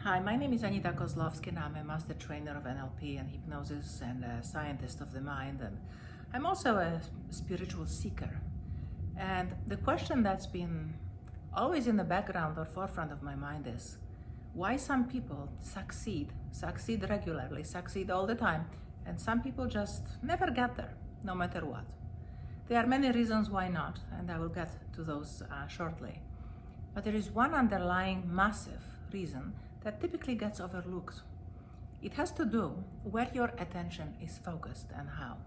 Hi, my name is Anita Kozlowski and I'm a master trainer of NLP and hypnosis and a scientist of the mind. And I'm also a spiritual seeker. And the question that's been always in the background or forefront of my mind is why some people succeed regularly, succeed all the time, and some people just never get there, no matter what. There are many reasons why not, and I will get to those shortly. But there is one underlying massive reason that typically gets overlooked. It has to do where your attention is focused and how.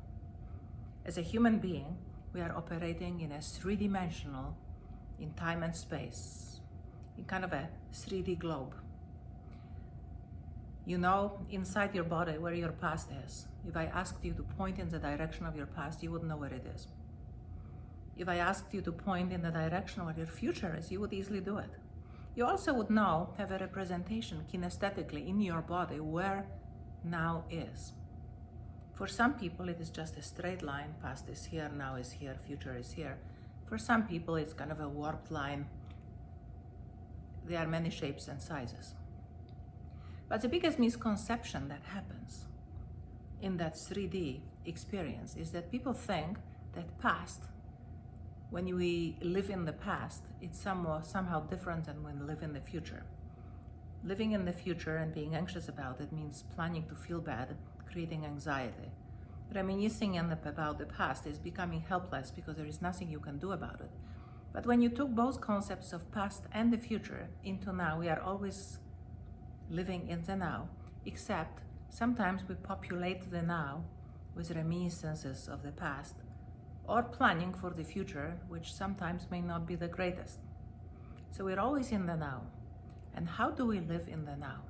As a human being, we are operating in a three-dimensional, in time and space, in kind of a 3D globe. You know inside your body where your past is. If I asked you to point in the direction of your past, you would know where it is. If I asked you to point in the direction where your future is, you would easily do it. You also would know, have a representation kinesthetically in your body where now is. For some people, it is just a straight line. Past is here, now is here, future is here. For some people, it's kind of a warped line. There are many shapes and sizes. But the biggest misconception that happens in that 3D experience is that people think that past, when we live in the past, it's somehow different than when we live in the future. Living in the future and being anxious about it means planning to feel bad, creating anxiety. Reminiscing about the past is becoming helpless because there is nothing you can do about it. But when you took both concepts of past and the future into now, we are always living in the now, except sometimes we populate the now with reminiscences of the past or planning for the future, which sometimes may not be the greatest. So we're always in the now. And how do we live in the now?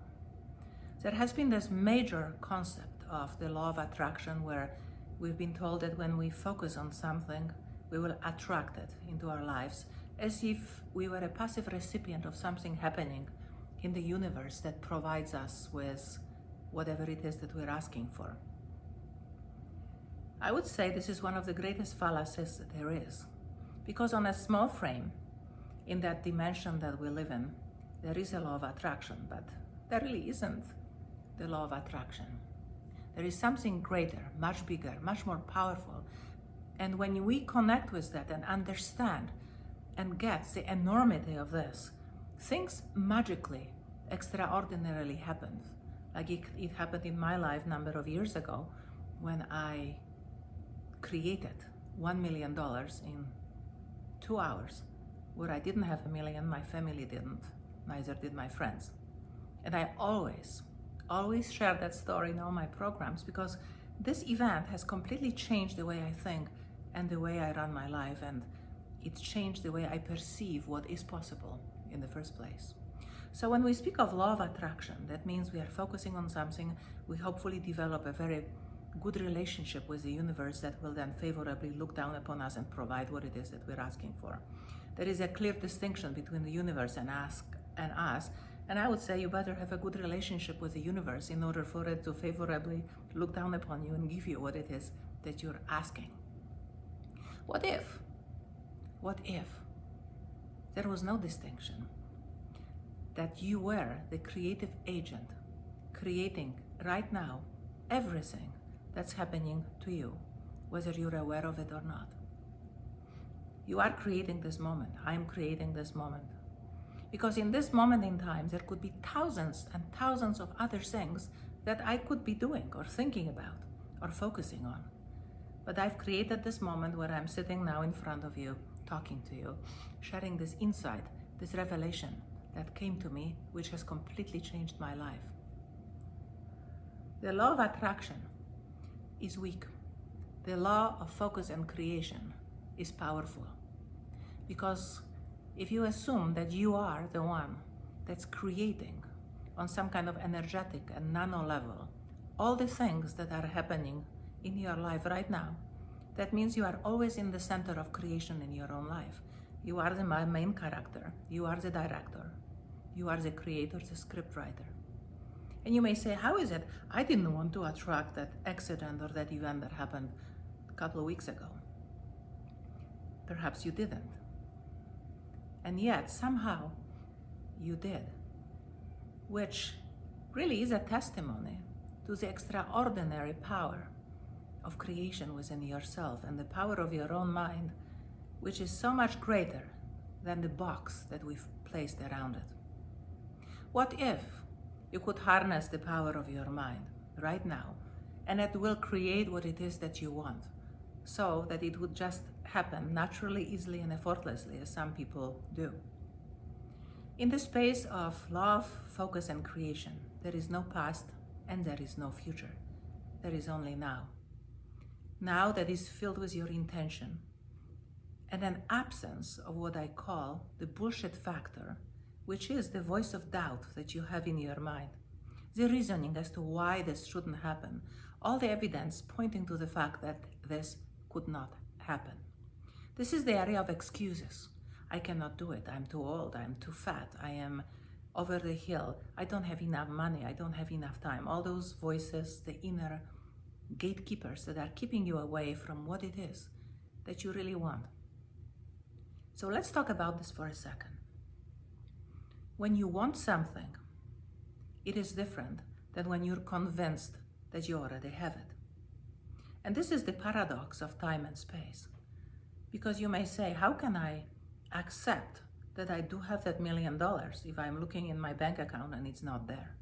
There has been this major concept of the law of attraction where we've been told that when we focus on something, we will attract it into our lives, as if we were a passive recipient of something happening in the universe that provides us with whatever it is that we're asking for. I would say this is one of the greatest fallacies that there is, because on a small frame, in that dimension that we live in, there is a law of attraction, but there really isn't the law of attraction. There is something greater, much bigger, much more powerful. And when we connect with that and understand and get the enormity of this, things magically, extraordinarily happen. Like it happened in my life a number of years ago when I created $1 million in 2 hours, where I didn't have $1 million, my family didn't, neither did my friends. And I always share that story in all my programs because this event has completely changed the way I think and the way I run my life, and it's changed the way I perceive what is possible in the first place. So when we speak of law of attraction, that means we are focusing on something, we hopefully develop a very good relationship with the universe that will then favorably look down upon us and provide what it is that we're asking for. There is a clear distinction between the universe and us, and I would say you better have a good relationship with the universe in order for it to favorably look down upon you and give you what it is that you're asking. What if there was no distinction? That you were the creative agent, creating right now everything that's happening to you, whether you're aware of it or not. You are creating this moment. I'm creating this moment. Because in this moment in time, there could be thousands and thousands of other things that I could be doing or thinking about or focusing on. But I've created this moment where I'm sitting now in front of you, talking to you, sharing this insight, this revelation that came to me, which has completely changed my life. The law of attraction is weak. The law of focus and creation is powerful. Because if you assume that you are the one that's creating on some kind of energetic and nano level all the things that are happening in your life right now, that means you are always in the center of creation in your own life. You are the main character. You are the director. You are the creator, the script writer. And you may say, how is it? I didn't want to attract that accident or that event that happened a couple of weeks ago. Perhaps you didn't. And yet, somehow, you did. which really is a testimony to the extraordinary power of creation within yourself and the power of your own mind, which is so much greater than the box that we've placed around it. What if you could harness the power of your mind right now, and it will create what it is that you want, so that it would just happen naturally, easily, and effortlessly, as some people do. In the space of love, focus, and creation, there is no past and there is no future. There is only now. Now that is filled with your intention and an absence of what I call the bullshit factor, which is the voice of doubt that you have in your mind, the reasoning as to why this shouldn't happen, all the evidence pointing to the fact that this could not happen. This is the area of excuses. I cannot do it. I'm too old. I'm too fat. I am over the hill. I don't have enough money. I don't have enough time. All those voices, the inner gatekeepers that are keeping you away from what it is that you really want. So let's talk about this for a second. When you want something, it is different than when you're convinced that you already have it. And this is the paradox of time and space. Because you may say, how can I accept that I do have that $1 million if I'm looking in my bank account and it's not there?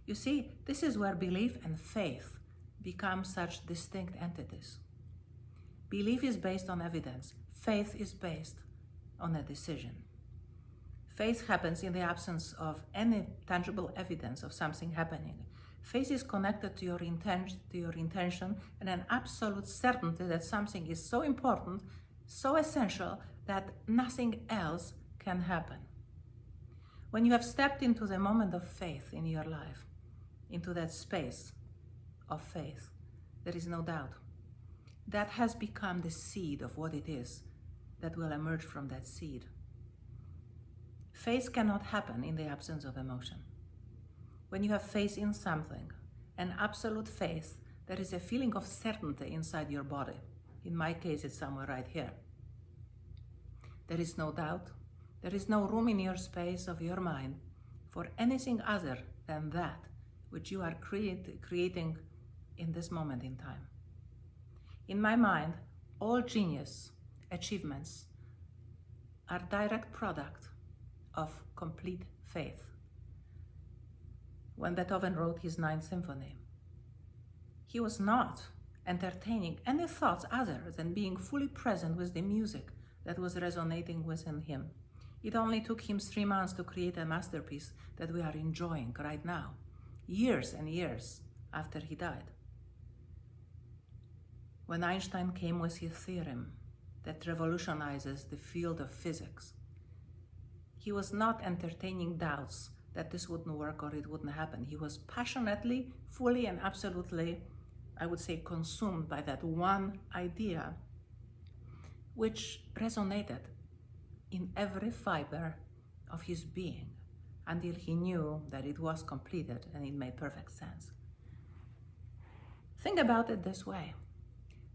You see, this is where belief and faith become such distinct entities. Belief is based on evidence. Faith is based on a decision. Faith happens in the absence of any tangible evidence of something happening. Faith is connected to your intention and an absolute certainty that something is so important, so essential, that nothing else can happen. When you have stepped into the moment of faith in your life, into that space of faith, there is no doubt. That has become the seed of what it is that will emerge from that seed. Faith cannot happen in the absence of emotion. When you have faith in something, an absolute faith, there is a feeling of certainty inside your body. In my case, it's somewhere right here. There is no doubt. There is no room in your space of your mind for anything other than that which you are creating in this moment in time. In my mind, all genius achievements are direct product of complete faith. When Beethoven wrote his Ninth Symphony, he was not entertaining any thoughts other than being fully present with the music that was resonating within him. It only took him 3 months to create a masterpiece that we are enjoying right now, years and years after he died. When Einstein came with his theorem that revolutionizes the field of physics, he was not entertaining doubts that this wouldn't work or it wouldn't happen. He was passionately, fully, and absolutely, I would say, consumed by that one idea, which resonated in every fiber of his being until he knew that it was completed and it made perfect sense. Think about it this way.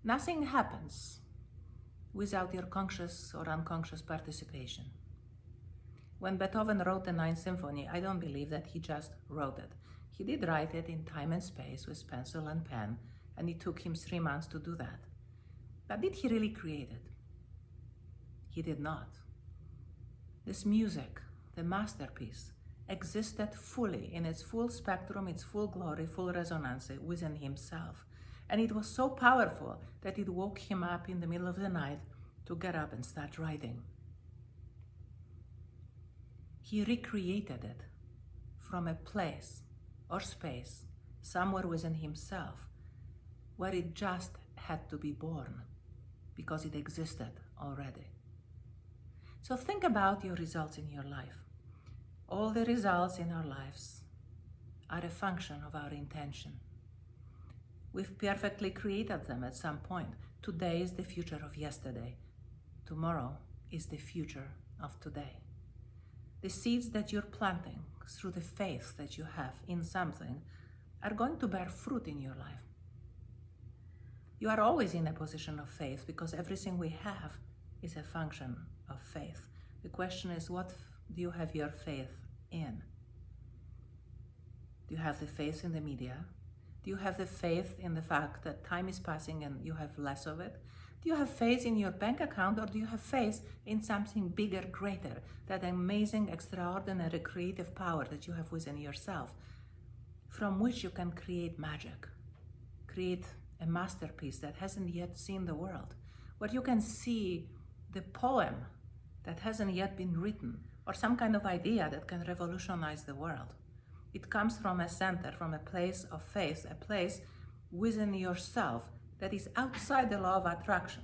Nothing happens without your conscious or unconscious participation. When Beethoven wrote the Ninth Symphony, I don't believe that he just wrote it. He did write it in time and space with pencil and pen, and it took him 3 months to do that. But did he really create it? He did not. This music, the masterpiece, existed fully in its full spectrum, its full glory, full resonance within himself. And it was so powerful that it woke him up in the middle of the night to get up and start writing. He recreated it from a place or space somewhere within himself where it just had to be born because it existed already. So think about your results in your life. All the results in our lives are a function of our intention. We've perfectly created them at some point. Today is the future of yesterday. Tomorrow is the future of today. The seeds that you're planting through the faith that you have in something are going to bear fruit in your life. You are always in a position of faith because everything we have is a function of faith. The question is, what do you have your faith in? Do you have the faith in the media? Do you have the faith in the fact that time is passing and you have less of it? Do you have faith in your bank account, or do you have faith in something bigger, greater, that amazing, extraordinary creative power that you have within yourself, from which you can create magic, create a masterpiece that hasn't yet seen the world, where you can see the poem that hasn't yet been written, or some kind of idea that can revolutionize the world? It comes from a center, from a place of faith, a place within yourself that is outside the law of attraction.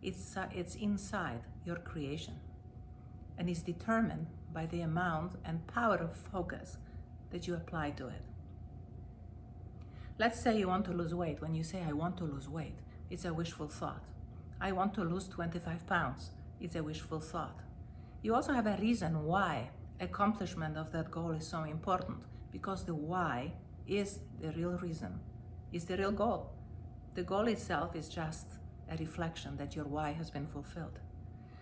It's inside your creation, and is determined by the amount and power of focus that you apply to it. Let's say you want to lose weight. When you say, I want to lose weight, it's a wishful thought. I want to lose 25 pounds. It's a wishful thought. You also have a reason why accomplishment of that goal is so important, because the why is the real reason, is the real goal. The goal itself is just a reflection that your why has been fulfilled.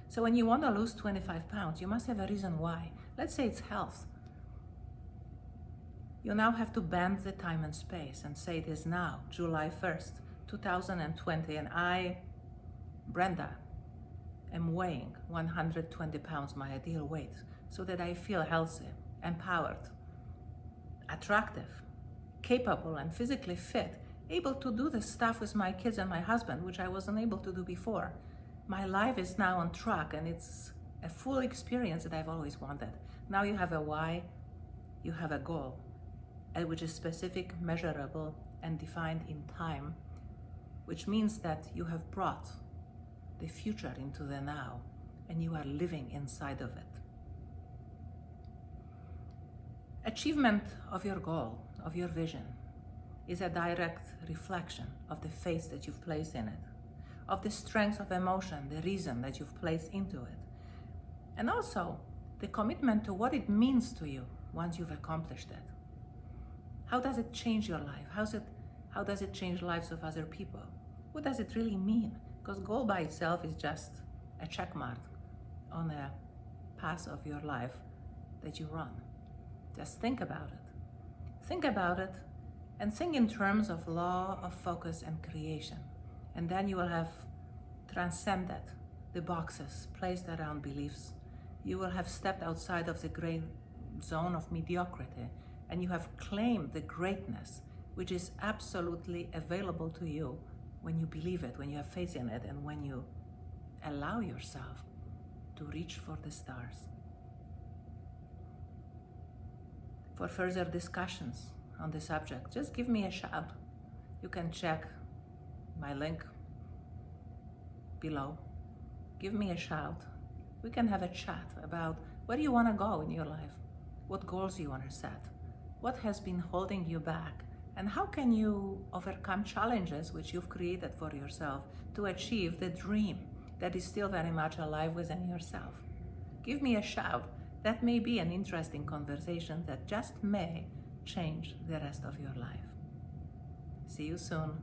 So when you want to lose 25 pounds, you must have a reason why. Let's say it's health. You now have to bend the time and space and say it is now, July 1st, 2020, and I, Brenda, am weighing 120 pounds, my ideal weight, so that I feel healthy, empowered, attractive, capable, and physically fit, able to do the stuff with my kids and my husband, which I wasn't able to do before. My life is now on track, and it's a full experience that I've always wanted. Now you have a why, you have a goal, which is specific, measurable, and defined in time, which means that you have brought the future into the now, and you are living inside of it. Achievement of your goal, of your vision, is a direct reflection of the faith that you've placed in it, of the strength of emotion, the reason that you've placed into it, and also the commitment to what it means to you once you've accomplished it. How does it change your life? How does it change lives of other people? What does it really mean? Because goal by itself is just a check mark on a path of your life that you run. Just think about it. Think about it, and think in terms of law of focus and creation. And then you will have transcended the boxes placed around beliefs. You will have stepped outside of the gray zone of mediocrity, and you have claimed the greatness which is absolutely available to you when you believe it, when you have faith in it, and when you allow yourself to reach for the stars. For further discussions on the subject, just give me a shout. You can check my link below. Give me a shout. We can have a chat about where you want to go in your life, what goals you want to set, what has been holding you back, and how can you overcome challenges which you've created for yourself to achieve the dream that is still very much alive within yourself. Give me a shout. That may be an interesting conversation that just may change the rest of your life. See you soon.